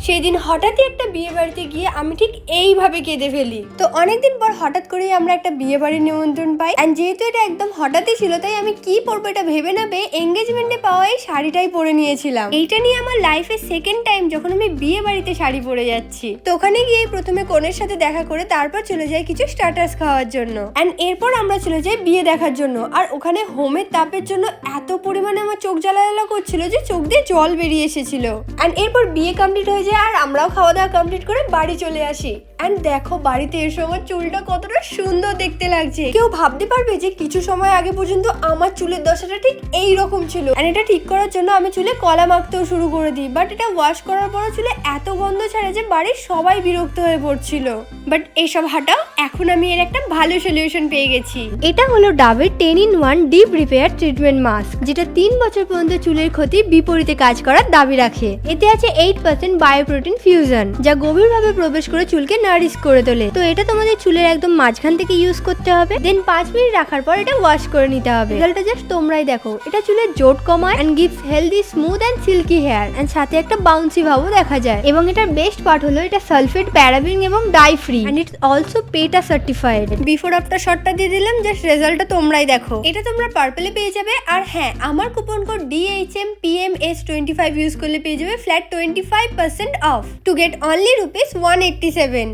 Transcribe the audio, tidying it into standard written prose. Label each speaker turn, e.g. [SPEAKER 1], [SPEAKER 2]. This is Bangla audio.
[SPEAKER 1] সেই দিন হঠাৎই একটা বিয়ে বাড়িতে গিয়ে আমি ঠিক এইভাবে কেঁদে ফেলি। তো অনেকদিন পর হঠাৎ করেই আমরা একটা বিয়ে বাড়ির নিমন্ত্রণ পাই, এন্ড যেহেতু এটা একদম হঠাৎই ছিল তাই আমি কি পরবো এটা ভেবে না পেয়ে এঙ্গেজমেন্টে পাওয়া এই শাড়িটাই পরে নিয়েছিলাম। এইটা নিয়ে আমার লাইফে সেকেন্ড টাইম যখন আমি বিয়ে বাড়িতে শাড়ি পরে যাচ্ছি। তো ওখানে গিয়ে প্রথমে কনের সাথে দেখা করে তারপর চলে যাই কিছু স্টার্টার্স খাওয়ার জন্য, এন্ড এরপর আমরা চলে যাই বিয়ে দেখার জন্য। আর ওখানে হোমের তাপের জন্য এত পরিমাণে আমার চোখ জ্বালা করছিল যে চোখ দিয়ে জল বেরিয়ে এসেছিল। এন্ড এরপর বিয়ে কমপ্লিট হয়ে যায় আর আমরাও খাওয়া দাওয়া কমপ্লিট করে বাড়ি চলে আসি। এন্ড দেখো বাড়িতে এসে আমার চুলটা কতটা সুন্দর দেখতে লাগছে। কেউ ভাবতে পারবে যে কিছু সময় আগে পর্যন্ত আমার চুলের দশাটা ঠিক এই রকম ছিল। এন্ড এটা ঠিক করার জন্য আমি চুলে কলা মাখতেও শুরু করে দিই, বাট এটা ওয়াশ করার পর চুলে এত গন্ধ ছাড়ে যে বাড়ির সবাই বিরক্ত হয়ে পড়ছিল। বাট এইসব হাঁটাও, এখন আমি এর একটা ভালো সলিউশন পেয়ে গেছি। এটা হলো ডাবের 10-in-1 deep repair treatment mask, যেটা 3 বছর পর্যন্ত চুলের ক্ষতি বিপরীতে কাজ করার দাবি রাখে। এতে আছে 8% বায়োপ্রোটিন ফিউশন, যা গভীরভাবে প্রবেশ করে চুলকে নারিশ করে তোলে। তো এটা তোমাদের চুলের একদম মাঝখান থেকে ইউজ করতে হবে, দেন 5 মিনিট রাখার পর এটা ওয়াশ করে নিতে হবে। রেজাল্টটা জাস্ট তোমরাই দেখো। এটা চুলের জোট কমায় and gives healthy, smooth and silky hair, and সাথে একটা বাউন্সি ভাবও দেখা যায়। এবং এটার বেস্ট পার্ট হলো এটা সালফেট, প্যারাবিন এবং die free, and it's also পেটা সার্টিফাইড। বিফোর আফটার শটটা দিয়ে দিলাম, জাস্ট রেজাল্টটা তোমরাই দেখো। এটা তোমরা পার্পলে পেয়ে যাবে। আর হ্যাঁ, আমার কুপন কোড DHMPMS25 ইউজ করলে পেয়ে যাবে flat 25% of to get only ₹187।